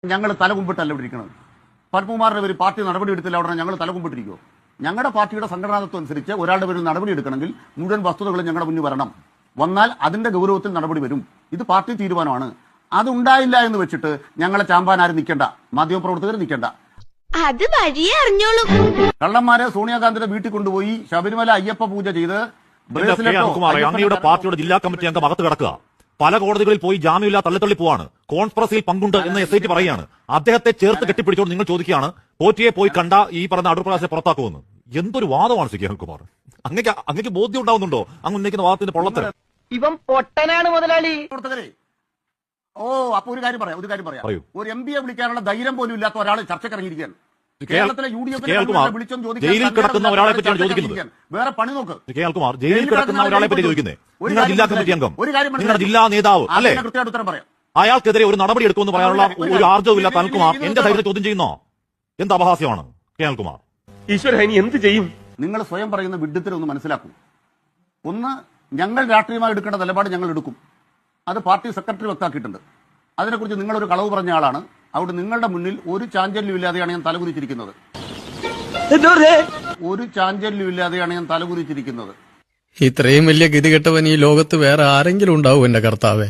ഞങ്ങൾ തലകുമ്പിട്ടല്ല ഇവിടെ ഇരിക്കുന്നത്. പത്മകുമാറിന്റെ പേര് പാർട്ടി നടപടി എടുത്തില്ല ഉടനെ ഞങ്ങൾ തലകുമ്പിട്ടിരിക്കുമോ? ഞങ്ങളുടെ പാർട്ടിയുടെ സംഘടനാതത്വം അനുസരിച്ച് ഒരാളുടെ പേരിൽ നടപടി എടുക്കണമെങ്കിൽ മുഴുവൻ വസ്തുതകളും ഞങ്ങളുടെ മുന്നിൽ വരണം. വന്നാൽ അതിന്റെ ഗൗരവത്തിൽ നടപടി വരും. ഇത് പാർട്ടി തീരുമാനമാണ്. അതുണ്ടായില്ല എന്ന് വെച്ചിട്ട് ഞങ്ങളെ ചാമ്പാൻ ആരും നിൽക്കേണ്ട, മാധ്യമപ്രവർത്തകർ നിൽക്കേണ്ട. അത് വഴിയേ അറിഞ്ഞോളൂ. കള്ളന്മാരെ സോണിയാഗാന്ധിയുടെ വീട്ടിൽ കൊണ്ടുപോയി ശബരിമല അയ്യപ്പ പൂജ ചെയ്ത് അങ്ങയുടെ പാർട്ടിയുടെ ജില്ലാ കമ്മിറ്റി അംഗം അകത്ത് കിടക്കുക, പല കോടതികളിൽ പോയി ജാമ്യമില്ല തള്ളി പോവാണ്, കോൺസ്പിറസിയിൽ പങ്കുണ്ട് എന്ന് SIT പറയുകയാണ്. അദ്ദേഹത്തെ ചേർത്ത് കെട്ടിപ്പിടിച്ചോണ്ട് നിങ്ങൾ ചോദിക്കുകയാണ് പോറ്റിയെ പോയി കണ്ട ഈ പറഞ്ഞ അടൂർ പ്രകാശിനെ പുറത്താക്കുമെന്ന്. എന്തൊരു വാദമാണ് ശ്രീ അനിൽകുമാർ. അങ്ങക്ക് ബോധ്യം ഉണ്ടാവുന്നുണ്ടോ അങ്ങ് ഉന്നയിക്കുന്ന വാദത്തിന്റെ പൊള്ളത്തരം? ഇവൻ പൊട്ടനാണ് മുതലാളി. അപ്പൊ ഒരു കാര്യം പറയാം. ഒരു MP യെ വിളിക്കാനുള്ള ധൈര്യം പോലും ഇല്ലാത്ത ഒരാൾ ചർച്ചക്കിറങ്ങിയിരിക്കുകയാണ്. കേരളത്തിലെ UDF ജയിലിൽ കിടക്കുന്ന ഒരാളെ പറ്റിയാണ് ചോദിക്കുന്നത്. വേറെ പണി നോക്ക്. കേൾക്കുമാർ, ജയിലിൽ കിടക്കുന്ന ഒരാളെ പറ്റി ചോദിക്കുന്നത്. നിങ്ങളുടെ ജില്ലാ കമ്മിറ്റി അംഗം, നിങ്ങളുടെ ജില്ലാ നേതാവ് അല്ലെ, ഉത്തരം പറയാം. അയാൾക്കെതിരെ ഒരു നടപടി എടുക്കുമെന്ന് പറയാനുള്ള ഒരു ആർജവും ഇല്ലാത്ത അനിൽകുമാർ എന്റെ ധൈര്യത്തെ ചോദ്യം ചെയ്യുന്നോ? എന്ത് അപഹാസ്യമാണ് അനിൽകുമാർ. ഈശ്വര, ഇനി എന്ത് ചെയ്യും? നിങ്ങൾ സ്വയം പറയുന്ന വിഡ്ഢിത്തരം ഒന്ന് മനസ്സിലാക്കൂ. ഒന്ന്, ഞങ്ങൾ രാഷ്ട്രീയമായി എടുക്കേണ്ട നിലപാട് ഞങ്ങൾ എടുക്കും. അത് പാർട്ടി സെക്രട്ടറി വ്യക്തമാക്കിയിട്ടുണ്ട്. അതിനെക്കുറിച്ച് നിങ്ങളൊരു കളവ് പറഞ്ഞ ആളാണ്. അവിടെ നിങ്ങളുടെ മുന്നിൽ ഒരു ചാഞ്ചല്യം ഇല്ലാതെയാണ് ഞാൻ തലകുനിച്ചിരിക്കുന്നത്. ഒരു ചാഞ്ചല്യം ഇല്ലാതെയാണ് ഞാൻ തലകുനിച്ചിരിക്കുന്നത്. ഇത്രയും വലിയ ഗതികെട്ടവൻ ഈ ലോകത്ത് വേറെ ആരെങ്കിലും ഉണ്ടാവും എന്റെ കർത്താവേ?